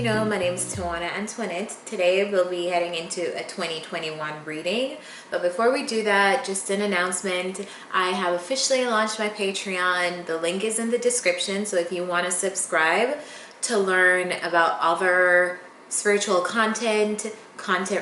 you know, my name is Tawana Antoinette. Today we'll be heading into a 2021 reading. But before we do that, just an announcement. I have officially launched my Patreon. The link is in the description. So if you want to subscribe to learn about other spiritual content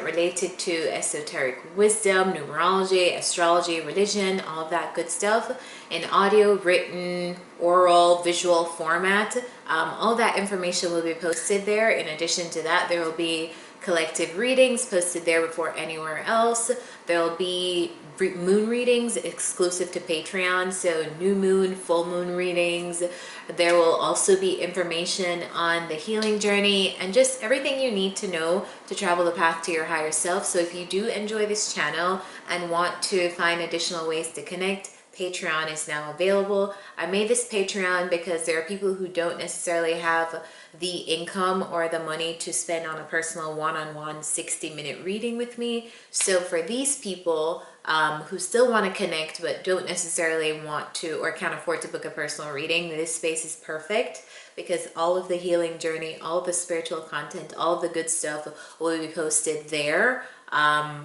related to esoteric wisdom, numerology, astrology, religion, all of that good stuff in audio, written, oral, visual format. All that information will be posted there. In addition to that, there will be collective readings posted there before anywhere else. There will be moon readings exclusive to Patreon, so new moon, full moon readings. There will also be information on the healing journey and just everything you need to know to travel the path to your higher self. So if you do enjoy this channel and want to find additional ways to connect, Patreon is now available. I made this Patreon because there are people who don't necessarily have the income or the money to spend on a personal one-on-one 60-minute reading with me. So for these people who still want to connect but don't necessarily want to or can't afford to book a personal reading, this space is perfect because all of the healing journey, all of the spiritual content, all of the good stuff will be posted there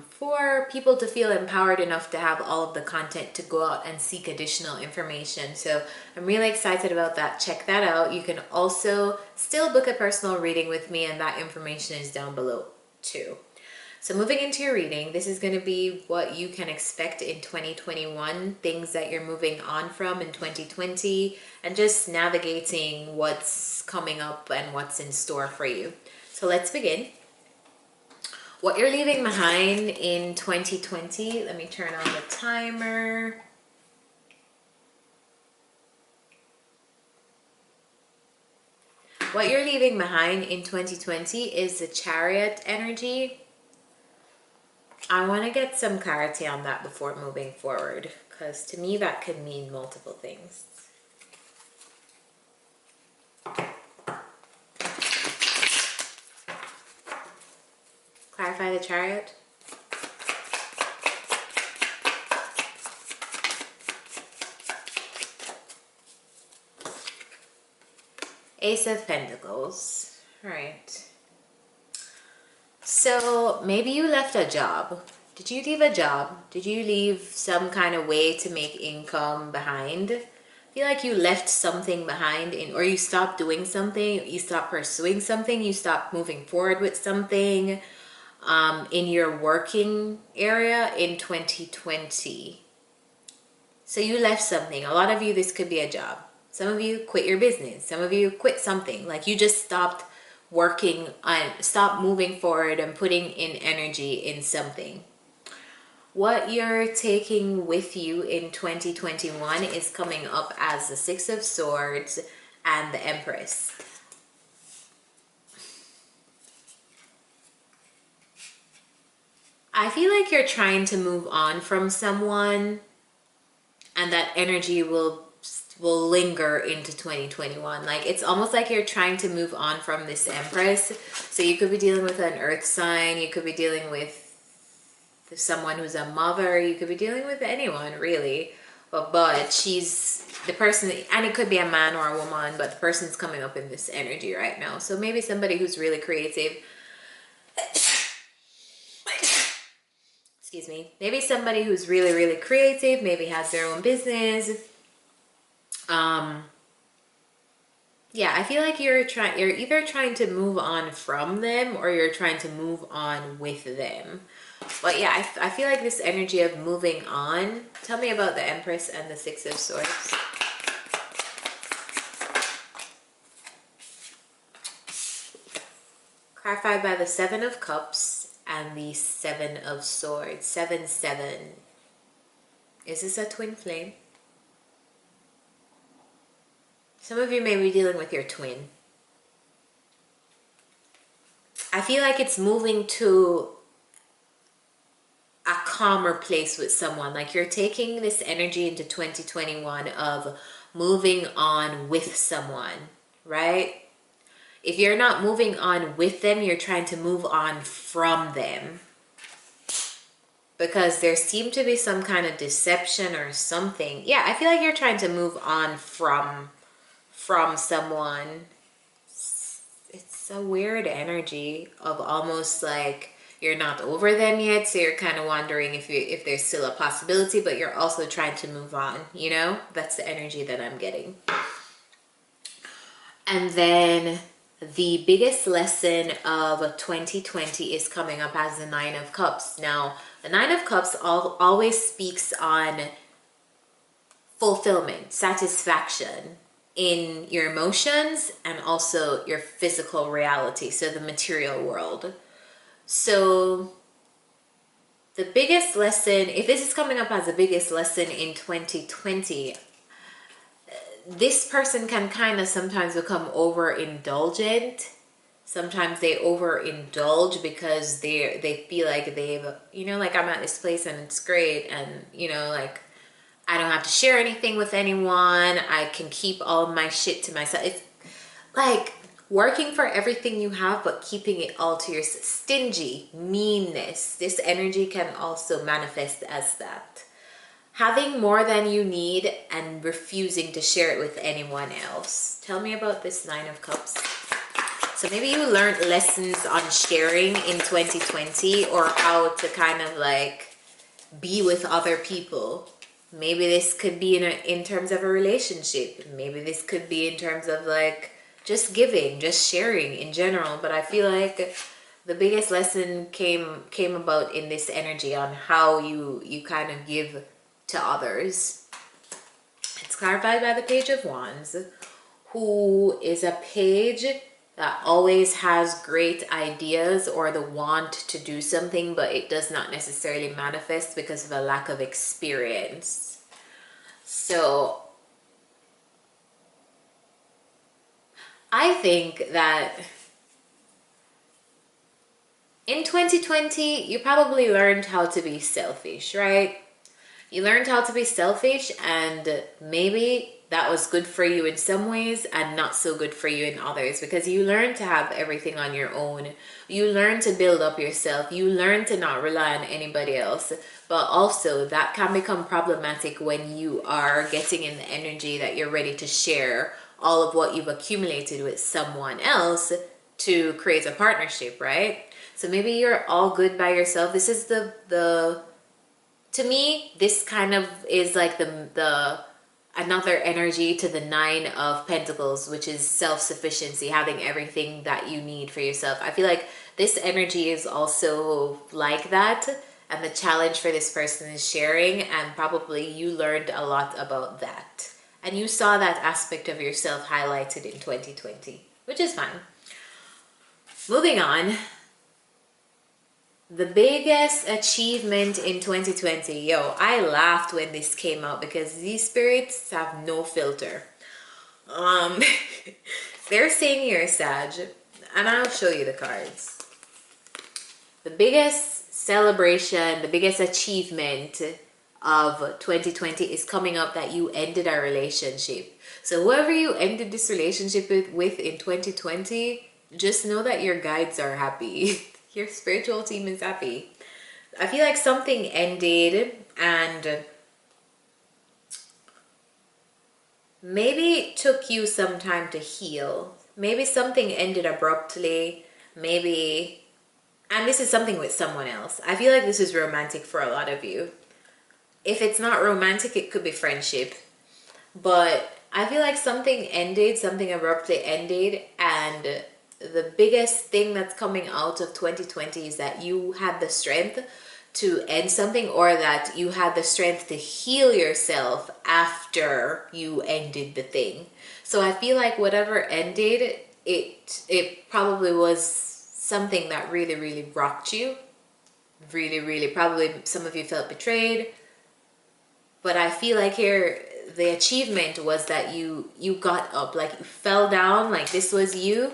for people to feel empowered enough to have all of the content to go out and seek additional information. So I'm really excited about that. Check that out. You can also still book a personal reading with me, and that information is down below too. So moving into your reading, this is going to be what you can expect in 2021, things that you're moving on from in 2020, and just navigating what's coming up and what's in store for you. So let's begin. What you're leaving behind in 2020, let me turn on the timer. What you're leaving behind in 2020 is the Chariot energy. I want to get some clarity on that before moving forward, because to me that could mean multiple things. Clarify the Chariot. Ace of Pentacles. All right. So maybe you left a job. Did you leave a job? Did you leave some kind of way to make income behind? I feel like you left something behind, or you stopped doing something, you stopped pursuing something, you stopped moving forward with something in your working area in 2020. So you left something. A lot of you, this could be a job. Some of you quit your business. Some of you quit something. Like you just stopped working on, stop moving forward and putting in energy in something. What you're taking with you in 2021 is coming up as the Six of Swords and the Empress. I feel like you're trying to move on from someone, and that energy will linger into 2021. Like it's almost like you're trying to move on from this Empress. So you could be dealing with an earth sign, you could be dealing with someone who's a mother, you could be dealing with anyone really, but she's the person, and it could be a man or a woman, but the person's coming up in this energy right now. So maybe somebody who's really creative. Excuse me. Maybe somebody who's really, really creative, maybe has their own business. Yeah, I feel like you're either trying to move on from them or you're trying to move on with them. But yeah, I feel like this energy of moving on. Tell me about the Empress and the Six of Swords. Clarified by the Seven of Cups and the Seven of Swords. 7-7. Is this a twin flame? Some of you may be dealing with your twin. I feel like it's moving to a calmer place with someone. Like you're taking this energy into 2021 of moving on with someone, right? If you're not moving on with them, you're trying to move on from them. Because there seemed to be some kind of deception or something. Yeah, I feel like you're trying to move on from someone. It's It's a weird energy of almost like you're not over them yet, so you're kind of wondering if there's still a possibility, but you're also trying to move on, you know? That's the energy that I'm getting. And then the biggest lesson of 2020 is coming up as the Nine of Cups. Now, the Nine of Cups always speaks on fulfillment, satisfaction in your emotions and also your physical reality, so the material world. So the biggest lesson, if this is coming up as the biggest lesson in 2020, this person can kind of sometimes become overindulgent. Sometimes they overindulge because they feel like they've, you know, like I'm at this place and it's great, and you know, like I don't have to share anything with anyone. I can keep all of my shit to myself. It's like working for everything you have, but keeping it all to yourself. Stingy, meanness. This energy can also manifest as that. Having more than you need and refusing to share it with anyone else. Tell me about this Nine of Cups. So maybe you learned lessons on sharing in 2020, or how to kind of like be with other people. Maybe this could be in terms of a relationship. Maybe this could be in terms of like just giving, just sharing in general. But I feel like the biggest lesson came about in this energy on how you kind of give to others. It's clarified by the Page of Wands, who is a page that always has great ideas or the want to do something, but it does not necessarily manifest because of a lack of experience. So I think that in 2020, you probably learned how to be selfish, right? You learned how to be selfish, and maybe that was good for you in some ways and not so good for you in others, because you learned to have everything on your own. You learned to build up yourself. You learned to not rely on anybody else. But also that can become problematic when you are getting in the energy that you're ready to share all of what you've accumulated with someone else to create a partnership, right? So maybe you're all good by yourself. This is to me, this kind of is like the another energy to the Nine of Pentacles, which is self-sufficiency, having everything that you need for yourself. I feel like this energy is also like that, and the challenge for this person is sharing, and probably you learned a lot about that. And you saw that aspect of yourself highlighted in 2020, which is fine. Moving on. The biggest achievement in 2020. Yo, I laughed when this came out because these spirits have no filter. They're saying here, Sag, and I'll show you the cards. The biggest celebration, the biggest achievement of 2020 is coming up, that you ended a relationship. So whoever you ended this relationship with in 2020, just know that your guides are happy. Your spiritual team is happy. I feel like something ended, and maybe it took you some time to heal. Maybe something ended abruptly. Maybe, and this is something with someone else. I feel like this is romantic for a lot of you. If it's not romantic, it could be friendship. But I feel like something ended, something abruptly ended, and the biggest thing that's coming out of 2020 is that you had the strength to end something, or that you had the strength to heal yourself after you ended the thing. So I feel like whatever ended, it probably was something that really, really rocked you. Really, really, probably some of you felt betrayed. But I feel like here, the achievement was that you got up, like you fell down, like this was you,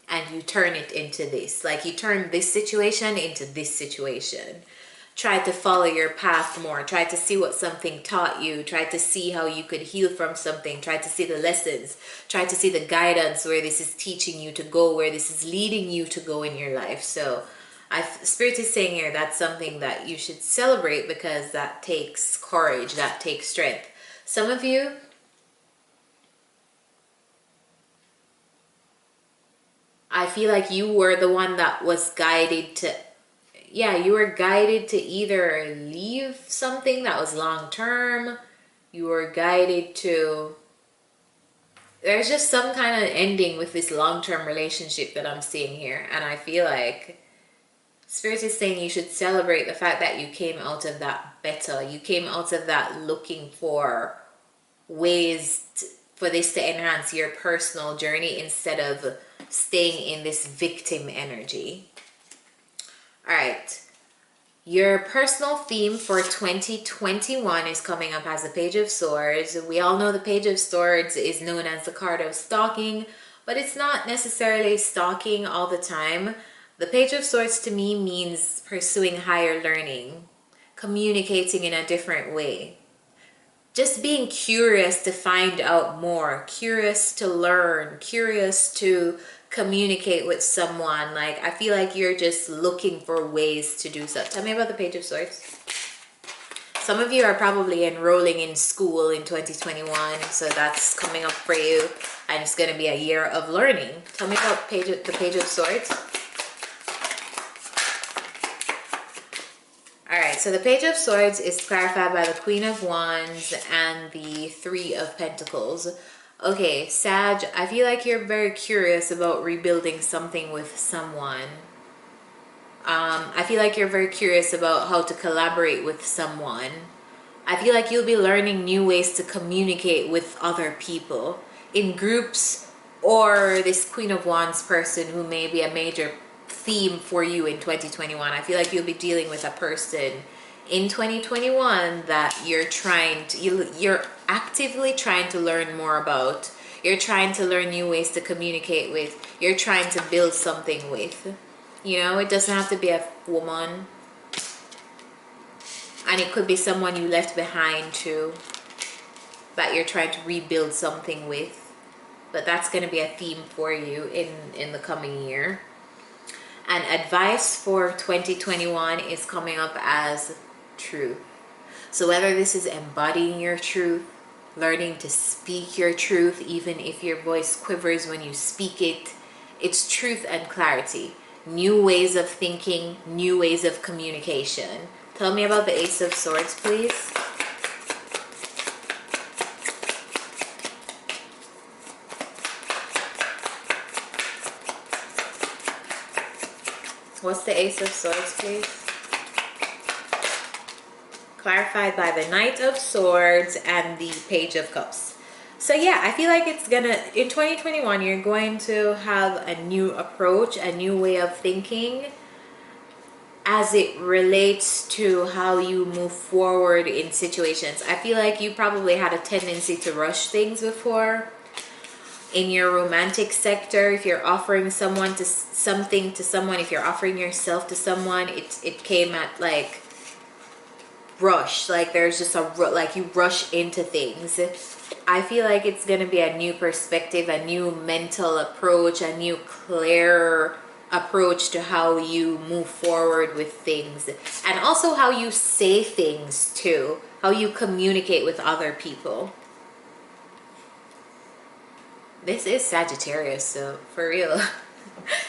and you turn it into this. Like you turn this situation into this situation. Try to follow your path more. Try to see what something taught you. Try to see how you could heal from something. Try to see the lessons. Try to see the guidance, where this is teaching you to go, where this is leading you to go in your life. So Spirit is saying here, that's something that you should celebrate, because that takes courage, that takes strength. Some of you, I feel like you were the one that was guided to, yeah, you were guided to either leave something that was long term. You were guided to, there's just some kind of ending with this long-term relationship that I'm seeing here. And I feel like Spirit is saying you should celebrate the fact that you came out of that better. You came out of that looking for ways for this to enhance your personal journey instead of staying in this victim energy. All right. Your personal theme for 2021 is coming up as the Page of Swords. We all know the Page of Swords is known as the card of stalking, but it's not necessarily stalking all the time. The Page of Swords to me means pursuing higher learning, communicating in a different way, just being curious to find out more, curious to learn, curious to communicate with someone. Like, I feel like you're just looking for ways to do so. Tell me about the Page of Swords. Some of you are probably enrolling in school in 2021, so that's coming up for you, and it's going to be a year of learning. Tell me about the Page of Swords. All right, so the Page of Swords is clarified by the Queen of Wands and the Three of Pentacles. Okay, Sag, I feel like you're very curious about rebuilding something with someone. I feel like you're very curious about how to collaborate with someone. I feel like you'll be learning new ways to communicate with other people in groups, or this Queen of Wands person who may be a major theme for you in 2021. I feel like you'll be dealing with a person in 2021 that you're actively trying to learn more about. You're trying to learn new ways to communicate with. You're trying to build something with. You know, it doesn't have to be a woman. And it could be someone you left behind too, that you're trying to rebuild something with. But that's going to be a theme for you in the coming year. And advice for 2021 is coming up as truth. So whether this is embodying your truth, learning to speak your truth, even if your voice quivers when you speak it, it's truth and clarity. New ways of thinking, new ways of communication. Tell me about the Ace of Swords, please. What's the Ace of Swords, please? Clarified by the Knight of Swords and the Page of Cups. So yeah, I feel like it's gonna, in 2021, you're going to have a new approach, a new way of thinking as it relates to how you move forward in situations. I feel like you probably had a tendency to rush things before. In your romantic sector, if you're offering something to someone, if you're offering yourself to someone, it came at like rush, like there's just like you rush into things. I feel like it's going to be a new perspective, a new mental approach, a new clear approach to how you move forward with things, and also how you say things too, how you communicate with other people. This is Sagittarius, so for real.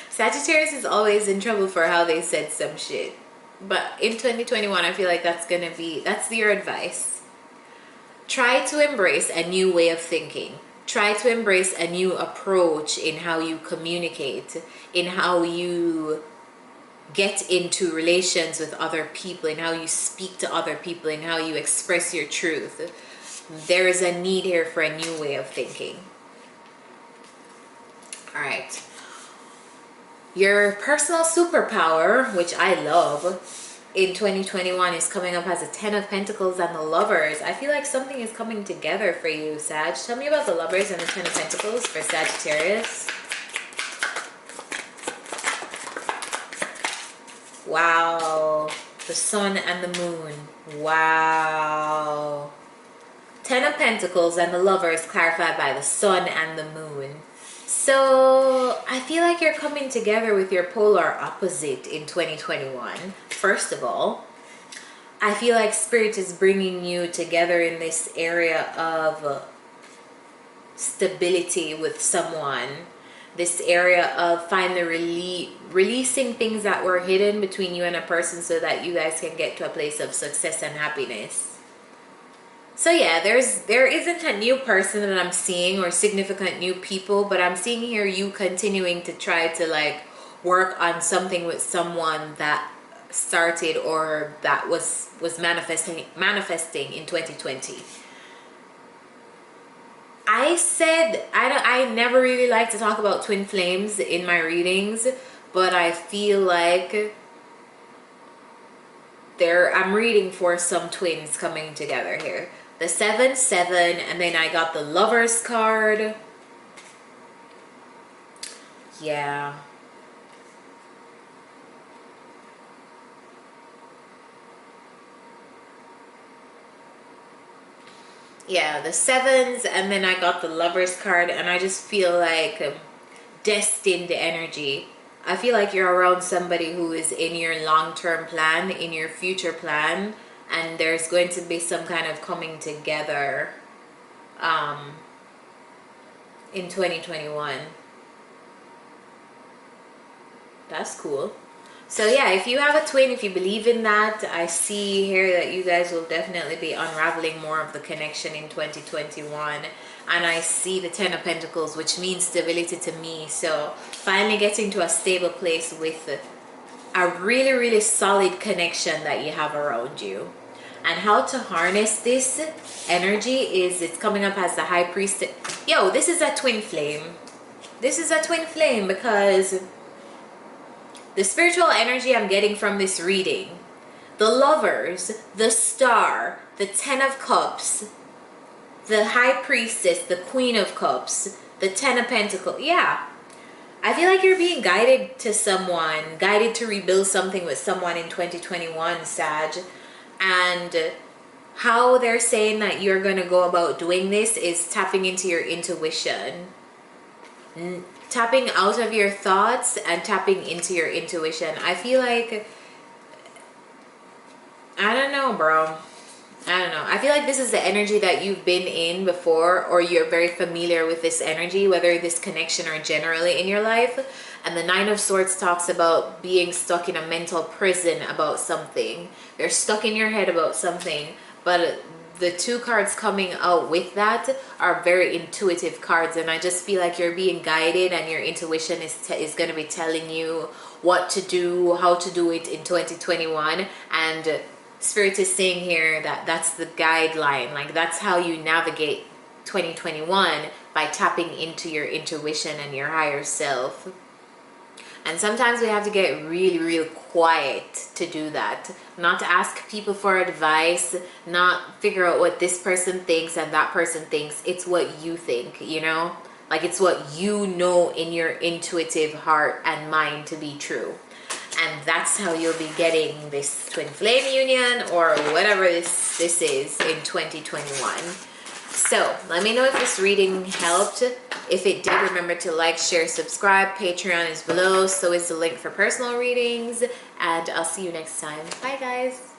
Sagittarius is always in trouble for how they said some shit. But in 2021, I feel like that's your advice. Try to embrace a new way of thinking. Try to embrace a new approach in how you communicate, in how you get into relations with other people, in how you speak to other people, in how you express your truth. There is a need here for a new way of thinking. All right. Your personal superpower, which I love, in 2021 is coming up as a 10 of Pentacles and the Lovers. I feel like something is coming together for you, Sag. Tell me about the Lovers and the 10 of Pentacles for Sagittarius. Wow. The Sun and the Moon. Wow. 10 of Pentacles and the Lovers clarified by the Sun and the Moon. So I feel like you're coming together with your polar opposite in 2021. First of all, I feel like Spirit is bringing you together in this area of stability with someone. this area of finally releasing things that were hidden between you and a person so that you guys can get to a place of success and happiness. So yeah, there isn't a new person that I'm seeing or significant new people, but I'm seeing here you continuing to try to like work on something with someone that started or that was manifesting in 2020. I said I never really like to talk about twin flames in my readings, but I feel like I'm reading for some twins coming together here. The 7-7, and then I got the Lovers card. Yeah. Yeah, the 7s, and then I got the Lovers card, and I just feel like destined energy. I feel like you're around somebody who is in your long-term plan, in your future plan, and there's going to be some kind of coming together in 2021. That's cool. So yeah, if you have a twin, if you believe in that, I see here that you guys will definitely be unraveling more of the connection in 2021. And I see the 10 of Pentacles, which means stability to me. So finally getting to a stable place with a really, really solid connection that you have around you. And how to harness this energy is it's coming up as the High Priestess. Yo, this is a twin flame. This is a twin flame because the spiritual energy I'm getting from this reading, the Lovers, the Star, the 10 of Cups, the High Priestess, the Queen of Cups, the 10 of Pentacles. Yeah. I feel like you're being guided to someone, guided to rebuild something with someone in 2021, Sag. And how they're saying that you're going to go about doing this is tapping into your intuition. Tapping out of your thoughts and tapping into your intuition. I feel like, I don't know, bro. I don't know. I feel like this is the energy that you've been in before, or you're very familiar with this energy, whether this connection or generally in your life. And the 9 of Swords talks about being stuck in a mental prison about something. You're stuck in your head about something, but the 2 cards coming out with that are very intuitive cards, and I just feel like you're being guided and your intuition is going to be telling you what to do, how to do it in 2021. And Spirit is saying here that that's the guideline, like that's how you navigate 2021, by tapping into your intuition and your higher self. And sometimes we have to get really, really quiet to do that. Not to ask people for advice, not figure out what this person thinks and that person thinks. It's what you think, you know? Like it's what you know in your intuitive heart and mind to be true. And that's how you'll be getting this twin flame union or whatever this is in 2021. So let me know if this reading helped. If it did, remember to like, share, subscribe. Patreon is below, so is the link for personal readings. And I'll see you next time. Bye guys.